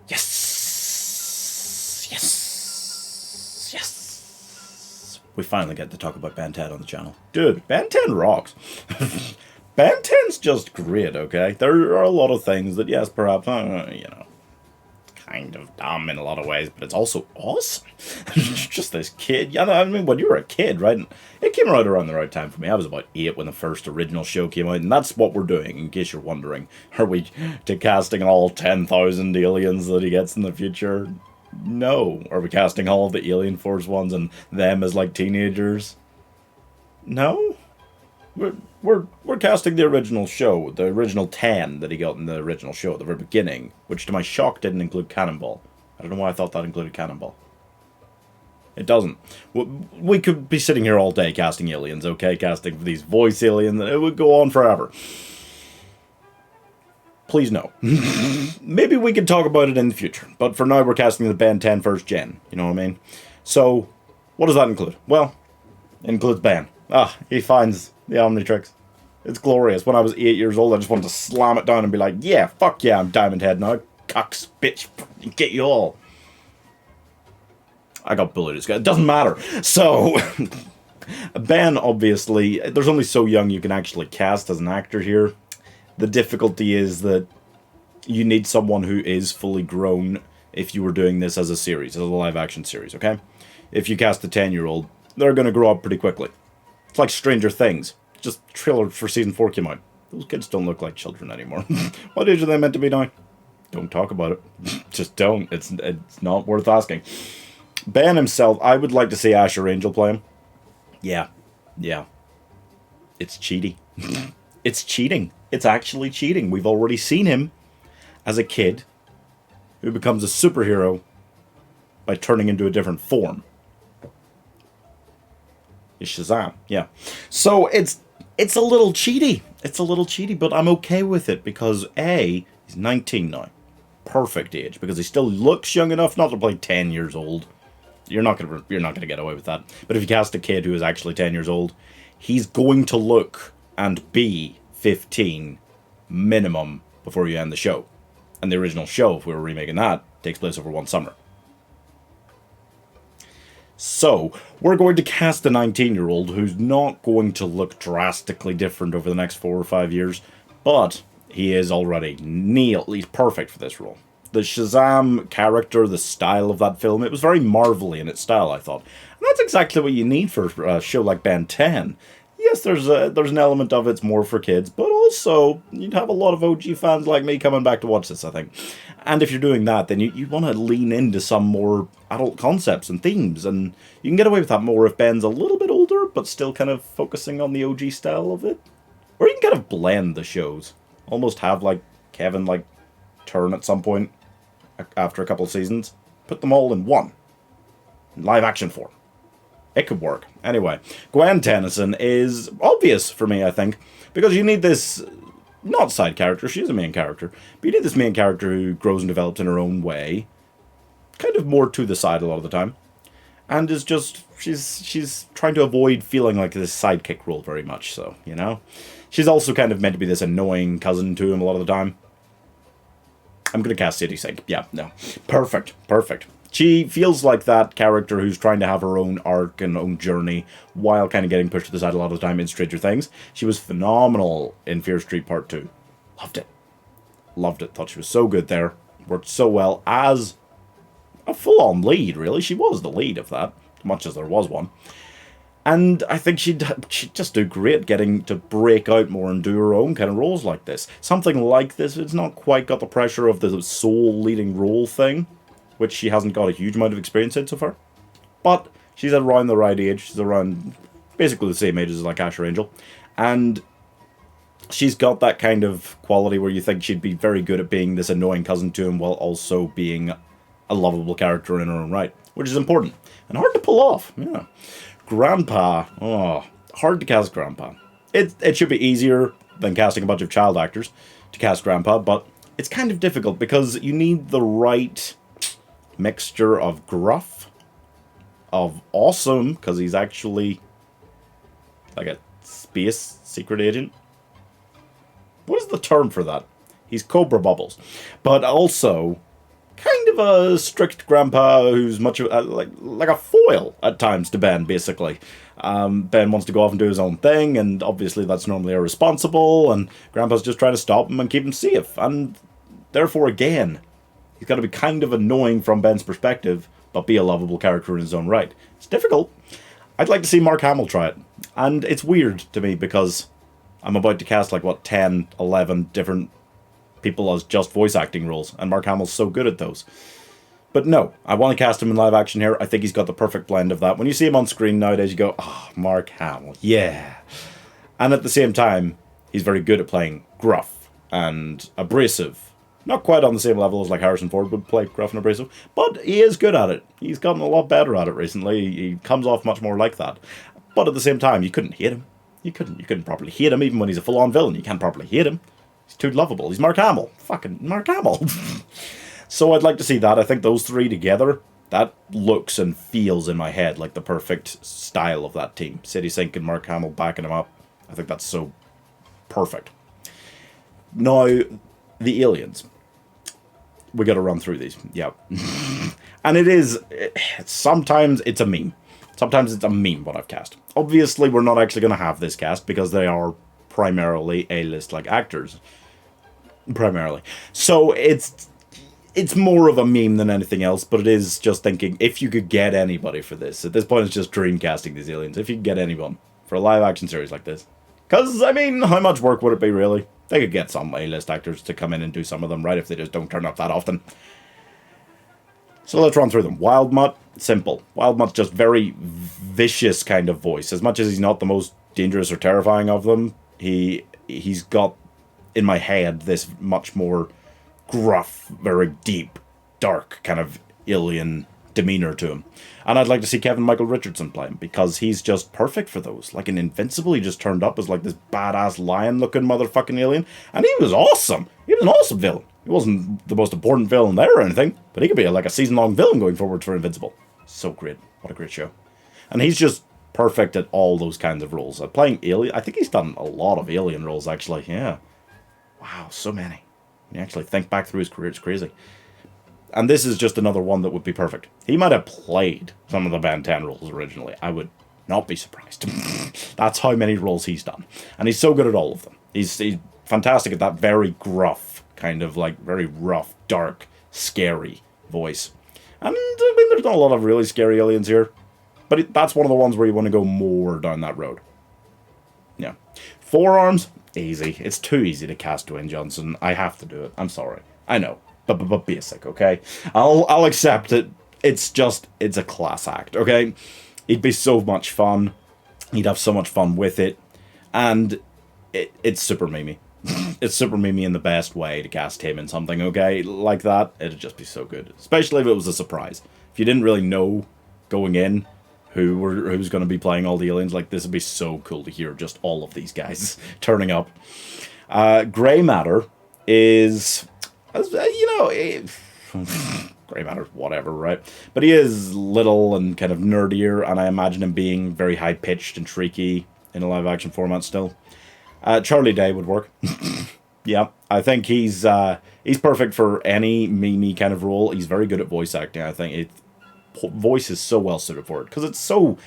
Yes! Yes! Yes! We finally get to talk about Ben 10 on the channel. Dude, Ben 10 rocks. Ben 10's just great, okay? There are a lot of things that, yes, perhaps, kind of dumb in a lot of ways, but it's also awesome. Just this kid. Yeah, I mean, when you were a kid, right? It came right around the right time for me. I was about 8 when the first original show came out, and that's what we're doing, in case you're wondering. Are we casting all 10,000 aliens that he gets in the future? No. Are we casting all of the Alien Force ones and them as, like, teenagers? No. We're casting the original show, the original 10 that he got in the original show at the very beginning, which to my shock didn't include Cannonball. I don't know why I thought that included Cannonball. It doesn't. We could be sitting here all day casting aliens, okay? Casting these voice aliens, it would go on forever. Please no. Maybe we can talk about it in the future, but for now we're casting the Ben 10 first gen, you know what I mean? So, what does that include? Well, it includes Ben. He finds the omnitrix. It's glorious. When I was 8 years old, I just wanted to slam it down and be like, yeah, fuck yeah, I'm Diamond Head now. Cocks, bitch, get you all. I got bullied. It doesn't matter. So, Ben, obviously, there's only so young you can actually cast as an actor here. The difficulty is that you need someone who is fully grown if you were doing this as a series, as a live-action series, okay? If you cast a 10-year-old, they're going to grow up pretty quickly. It's like Stranger Things. Just trailer for season 4 came out. Those kids don't look like children anymore. What age are they meant to be now? Don't talk about it. Just don't. It's not worth asking. Ben himself, I would like to see Asher Angel play him. Yeah. It's cheaty. It's cheating. It's actually cheating. We've already seen him as a kid who becomes a superhero by turning into a different form. Is Shazam, yeah. So it's a little cheaty. It's a little cheaty, but I'm okay with it because A, he's 19 now. Perfect age, because he still looks young enough not to play 10 years old. You're not gonna get away with that. But if you cast a kid who is actually 10 years old, he's going to look and be 15 minimum before you end the show. And the original show, if we were remaking that, takes place over one summer. So, we're going to cast a 19-year-old who's not going to look drastically different over the next 4 or 5 years, but he is already he's perfect for this role. The Shazam character, the style of that film, it was very Marvel-y in its style, I thought. And that's exactly what you need for a show like Ben 10. Yes, there's an element of it's more for kids, but also you'd have a lot of OG fans like me coming back to watch this, I think. And if you're doing that, then you want to lean into some more adult concepts and themes, and you can get away with that more if Ben's a little bit older, but still kind of focusing on the OG style of it. Or you can kind of blend the shows. Almost have, like, Kevin, like, turn at some point after a couple of seasons. Put them all in one. In live action form. It could work. Anyway, Gwen Tennyson is obvious for me, I think, because you need this, not side character, she is a main character, but you need this main character who grows and develops in her own way, kind of more to the side a lot of the time, and is just, she's trying to avoid feeling like this sidekick role very much, so, you know? She's also kind of meant to be this annoying cousin to him a lot of the time. I'm gonna cast Sadie Sink. Yeah, no. Perfect. She feels like that character who's trying to have her own arc and own journey while kind of getting pushed to the side a lot of the time in Stranger Things. She was phenomenal in Fear Street Part 2. Loved it. Thought she was so good there. Worked so well as a full-on lead, really. She was the lead of that, much as there was one. And I think she'd just do great getting to break out more and do her own kind of roles like this. Something like this, it's not quite got the pressure of the sole leading role thing, which she hasn't got a huge amount of experience in so far. But she's around the right age. She's around basically the same age as like Asher Angel. And she's got that kind of quality where you think she'd be very good at being this annoying cousin to him while also being a lovable character in her own right, which is important. And hard to pull off, yeah. Grandpa, hard to cast Grandpa. It should be easier than casting a bunch of child actors to cast Grandpa, but it's kind of difficult because you need the right mixture of gruff, of awesome, because he's actually like a space secret agent. What is the term for that? He's Cobra Bubbles. But also kind of a strict grandpa who's much of like a foil at times to Ben, basically. Ben wants to go off and do his own thing, and obviously that's normally irresponsible, and Grandpa's just trying to stop him and keep him safe. And therefore, again, he's got to be kind of annoying from Ben's perspective, but be a lovable character in his own right. It's difficult. I'd like to see Mark Hamill try it. And it's weird to me because I'm about to cast 10, 11 different people as just voice acting roles, and Mark Hamill's so good at those. But no, I want to cast him in live action here. I think he's got the perfect blend of that. When you see him on screen nowadays, you go, oh, Mark Hamill, yeah. And at the same time, he's very good at playing gruff and abrasive. Not quite on the same level as Harrison Ford would play gruff and abrasive, but he is good at it. He's gotten a lot better at it recently. He comes off much more like that. But at the same time, you couldn't hate him. You couldn't properly hate him, even when he's a full-on villain. You can't properly hate him. He's too lovable. He's Mark Hamill. Fucking Mark Hamill. So I'd like to see that. I think those three together, that looks and feels in my head like the perfect style of that team. Sadie Sink and Mark Hamill backing him up. I think that's so perfect. Now, the aliens. We got to run through these. Yeah. And sometimes it's a meme. Sometimes it's a meme what I've cast. Obviously, we're not actually going to have this cast because they are primarily A-list actors. Primarily. So it's more of a meme than anything else, but it is just thinking, if you could get anybody for this, at this point it's just dream casting these aliens, if you could get anyone for a live action series like this. Because, I mean, how much work would it be, really? They could get some A-list actors to come in and do some of them, right, if they just don't turn up that often. So let's run through them. Wild Mutt, simple. Wild Mutt's just very vicious kind of voice. As much as he's not the most dangerous or terrifying of them, he's got, in my head, this much more gruff, very deep, dark kind of alien demeanor to him. And I'd like to see Kevin Michael Richardson play him, because he's just perfect for those. Like in Invincible, he just turned up as this badass lion-looking motherfucking alien, and he was awesome. He was an awesome villain. He wasn't the most important villain there or anything, but he could be a season-long villain going forward for Invincible. So great. What a great show. And he's just perfect at all those kinds of roles. Playing alien, I think he's done a lot of alien roles, actually. Yeah. Wow, so many. When you actually think back through his career, it's crazy. And this is just another one that would be perfect. He might have played some of the Ben 10 roles originally. I would not be surprised. That's how many roles he's done. And he's so good at all of them. He's fantastic at that very gruff, kind of very rough, dark, scary voice. And I mean, there's not a lot of really scary aliens here. But that's one of the ones where you want to go more down that road. Yeah. Forearms, easy. It's too easy to cast Dwayne Johnson. I have to do it. I'm sorry. I know. But basic, okay? I'll accept it. It's a class act, okay? He'd be so much fun. He'd have so much fun with it. And it's super memey. It's super memey in the best way to cast him in something, okay? Like that, it'd just be so good. Especially if it was a surprise. If you didn't really know going in who's going to be playing all the aliens, this would be so cool to hear just all of these guys turning up. Grey Matter is, Grey Matter, whatever, right? But he is little and kind of nerdier, and I imagine him being very high-pitched and shrieky in a live-action format still. Charlie Day would work. Yeah, I think he's perfect for any memey kind of role. He's very good at voice acting, I think. Voice is so well suited for it, because it's so,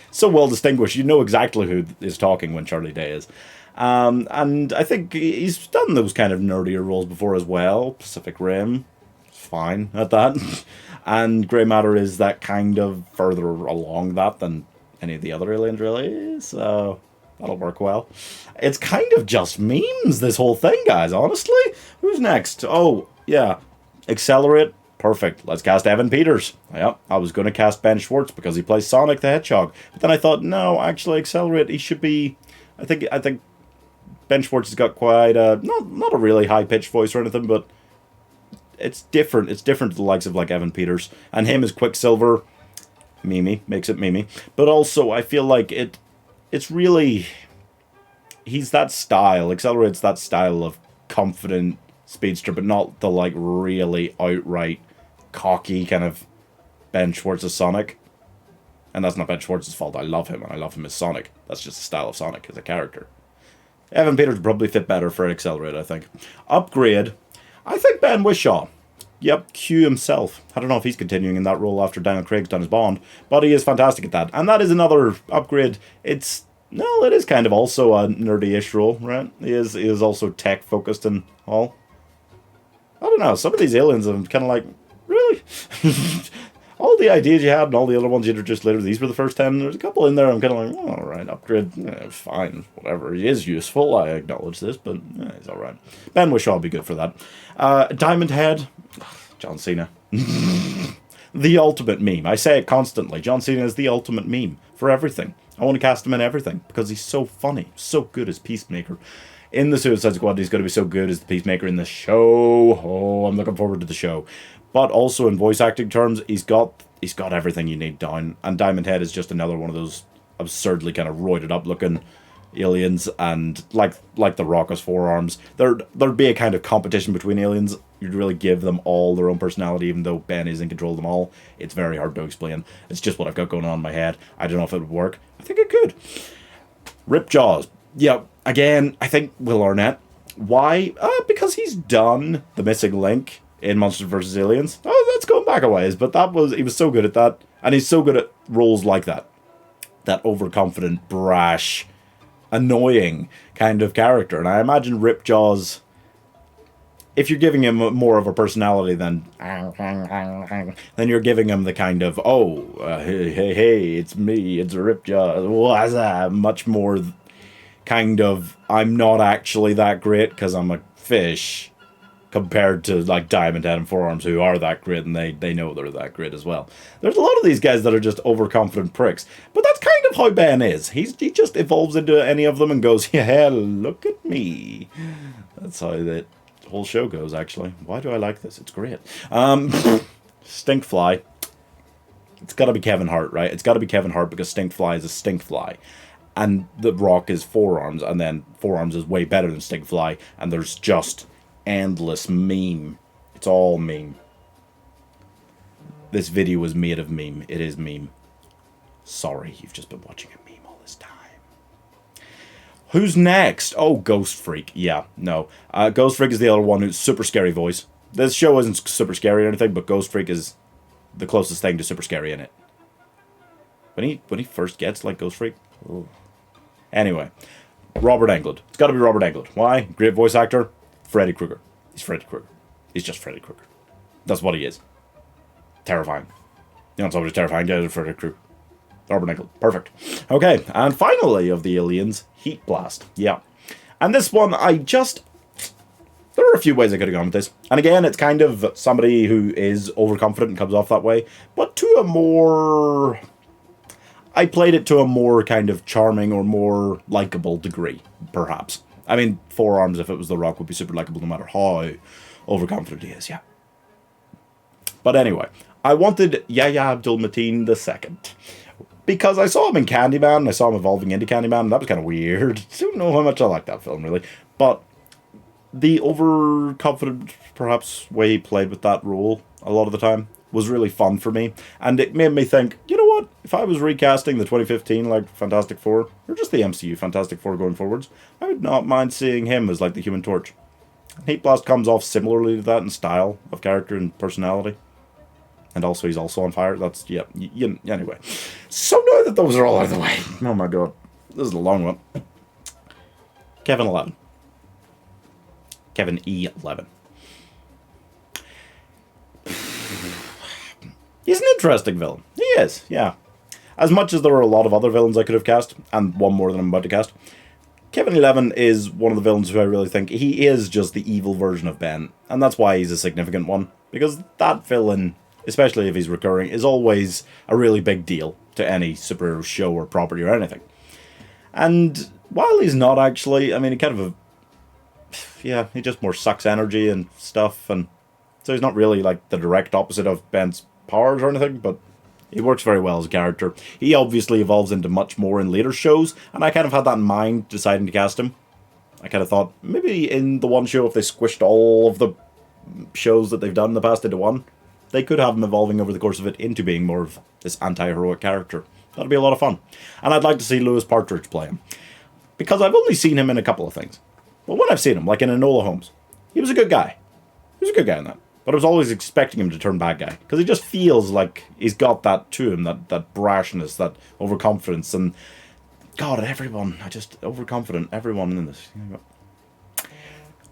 so well distinguished. You know exactly who is talking when Charlie Day is. And I think he's done those kind of nerdier roles before as well. Pacific Rim, fine at that. And Grey Matter is that kind of further along that than any of the other aliens really, so that'll work well. It's kind of just memes, this whole thing, guys, honestly. Who's next? Oh, yeah. Accelerate. Perfect. Let's cast Evan Peters. Yep, I was going to cast Ben Schwartz because he plays Sonic the Hedgehog. But then I thought, no, actually, Accelerate, he should be... I think Ben Schwartz has got quite a... Not a really high-pitched voice or anything, but it's different. It's different to the likes of Evan Peters. And him as Quicksilver, memey, makes it memey. But also, I feel like it's really... He's that style. Accelerate's that style of confident speedster, but not the really outright cocky kind of Ben Schwartz as Sonic. And that's not Ben Schwartz's fault. I love him, and I love him as Sonic. That's just the style of Sonic as a character. Evan Peters would probably fit better for Accelerate, I think. Upgrade. I think Ben Whishaw. Yep, Q himself. I don't know if he's continuing in that role after Daniel Craig's done his Bond, but he is fantastic at that. And that is another upgrade. It is kind of also a nerdy-ish role, right? He is also tech-focused and all. I don't know, some of these aliens I'm kind of like, really? All the ideas you had and all the other ones you introduced later, these were the first 10. There's a couple in there I'm kind of like, oh, alright, upgrade, fine, whatever. He is useful, I acknowledge this, but he's alright. Ben Whishaw will be good for that. Diamond Head, John Cena. The ultimate meme. I say it constantly. John Cena is the ultimate meme for everything. I want to cast him in everything because he's so funny, so good as Peacemaker. In the Suicide Squad, he's going to be so good as the Peacemaker in the show. Oh, I'm looking forward to the show. But also in voice acting terms, he's got everything you need down. And Diamond Head is just another one of those absurdly kind of roided up looking aliens, and like the Rock's forearms. There'd be a kind of competition between aliens. You'd really give them all their own personality, even though Ben is in control of them all. It's very hard to explain. It's just what I've got going on in my head. I don't know if it would work. I think it could. Ripjaws. Yeah, again, I think Will Arnett. Why? Because he's done The Missing Link in Monsters vs. Aliens. Oh, that's going back a ways, but he was so good at that. And he's so good at roles like that. That overconfident, brash, annoying kind of character. And I imagine Ripjaws, if you're giving him more of a personality then you're giving him the kind of, hey, it's me, it's Ripjaws, much more kind of, I'm not actually that great because I'm a fish, compared to like Diamond Head and Forearms, who are that great, and they know they're that great as well. There's a lot of these guys that are just overconfident pricks, but that's kind of how Ben is. He just evolves into any of them and goes, yeah, look at me. That's how that whole show goes, actually. Why do I like this? It's great. Stinkfly. It's got to be Kevin Hart, right? It's got to be Kevin Hart because Stinkfly is a stinkfly. And The Rock is Forearms, and then Forearms is way better than Stinkfly, and there's just endless meme. It's all meme. This video was made of meme. It is meme. Sorry, you've just been watching a meme all this time. Who's next? Oh, Ghost Freak. Yeah, no. Ghost Freak is the other one who's super scary voice. This show isn't super scary or anything, but Ghost Freak is the closest thing to super scary in it. When he first gets like Ghost Freak. Ooh. Anyway, Robert Englund. It's got to be Robert Englund. Why? Great voice actor. Freddy Krueger. He's Freddy Krueger. He's just Freddy Krueger. That's what he is. Terrifying. You know somebody's terrifying? Get Freddy Krueger. Robert Englund. Perfect. Okay, and finally of the aliens, Heat Blast. Yeah. And this one, there are a few ways I could have gone with this. And again, it's kind of somebody who is overconfident and comes off that way, but to a more... I played it to a more kind of charming or more likable degree, perhaps. I mean, Forearms, if it was The Rock, would be super likable no matter how overconfident he is, yeah. But anyway, I wanted Yahya Abdul-Mateen II. Because I saw him in Candyman, and I saw him evolving into Candyman, and that was kind of weird. I don't know how much I like that film, really. But the overconfident, perhaps, way he played with that role a lot of the time was really fun for me. And it made me think, you know what? If I was recasting the 2015, like, Fantastic Four, or just the MCU Fantastic Four going forwards, I would not mind seeing him as, like, the Human Torch. Heat Blast comes off similarly to that in style of character and personality. And also, he's also on fire. That's, yeah, anyway. So now that those are all out of the way. Oh my god. This is a long one. Kevin 11. Kevin E11. He's an interesting villain. He is, yeah. As much as there are a lot of other villains I could have cast, and one more than I'm about to cast, Kevin 11 is one of the villains who I really think he is just the evil version of Ben. And that's why he's a significant one. Because that villain, especially if he's recurring, is always a really big deal to any superhero show or property or anything. And while he's not actually, I mean, he kind of, yeah, he just more sucks energy and stuff, and so he's not really like the direct opposite of Ben's powers or anything, but he works very well as a character. He obviously evolves into much more in later shows, and I kind of had that in mind deciding to cast him. I kind of thought, maybe in the one show, if they squished all of the shows that they've done in the past into one, they could have him evolving over the course of it into being more of this anti-heroic character. That'd be a lot of fun. And I'd like to see Lewis Partridge play him. Because I've only seen him in a couple of things. But when I've seen him, like in Enola Holmes, he was a good guy. He was a good guy in that. But I was always expecting him to turn bad guy. Because he just feels like he's got that to him, that brashness, that overconfidence. And, God, everyone, overconfident, everyone in this.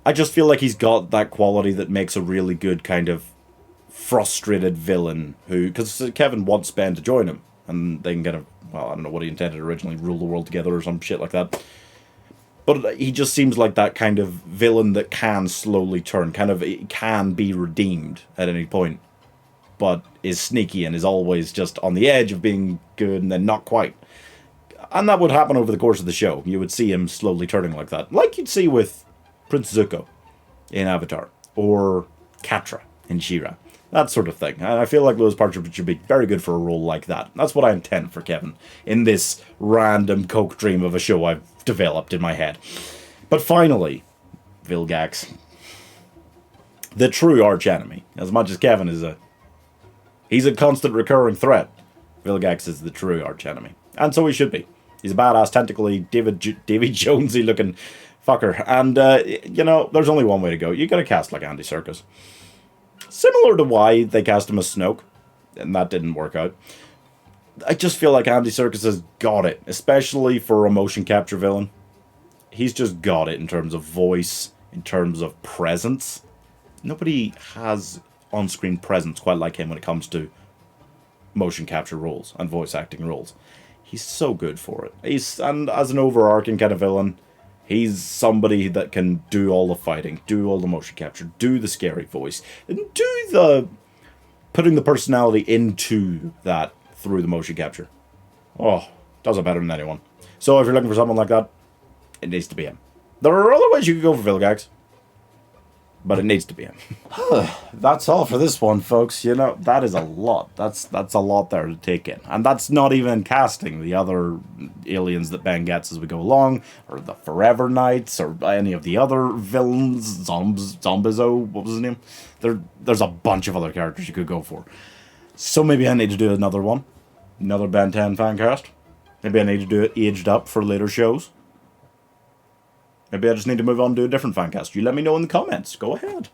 I just feel like he's got that quality that makes a really good kind of frustrated villain who... Because Kevin wants Ben to join him. And they can kind of... Well, I don't know what he intended originally, rule the world together or some shit like that. But he just seems like that kind of villain that can slowly turn, can be redeemed at any point, but is sneaky and is always just on the edge of being good and then not quite. And that would happen over the course of the show. You would see him slowly turning like that. Like you'd see with Prince Zuko in Avatar, or Catra in She-Ra. That sort of thing. And I feel like those parts should be very good for a role like that. That's what I intend for Kevin in this random coke dream of a show I've developed in my head. But finally, Vilgax. The true archenemy. As much as Kevin is he's a constant recurring threat, Vilgax is the true archenemy. And so he should be. He's a badass, tentacly, Davy Jonesy looking fucker. And, there's only one way to go. You gotta cast like Andy Serkis. Similar to why they cast him as Snoke, and that didn't work out. I just feel like Andy Serkis has got it, especially for a motion capture villain. He's just got it in terms of voice, in terms of presence. Nobody has on-screen presence quite like him when it comes to motion capture roles and voice acting roles. He's so good for it. And as an overarching kind of villain, he's somebody that can do all the fighting, do all the motion capture, do the scary voice, and do the putting the personality into that through the motion capture. Oh, does it better than anyone. So if you're looking for someone like that, it needs to be him. There are other ways you could go for Vilgax, but it needs to be him. That's all for this one, folks. That is a lot. That's a lot there to take in. And that's not even casting the other aliens that Ben gets as we go along, or the Forever Knights, or any of the other villains, Zombizo, what was his name? There's a bunch of other characters you could go for. So maybe I need to do another one. Another Ben 10 fan cast. Maybe I need to do it aged up for later shows. Maybe I just need to move on to a different fan cast. You let me know in the comments. Go ahead.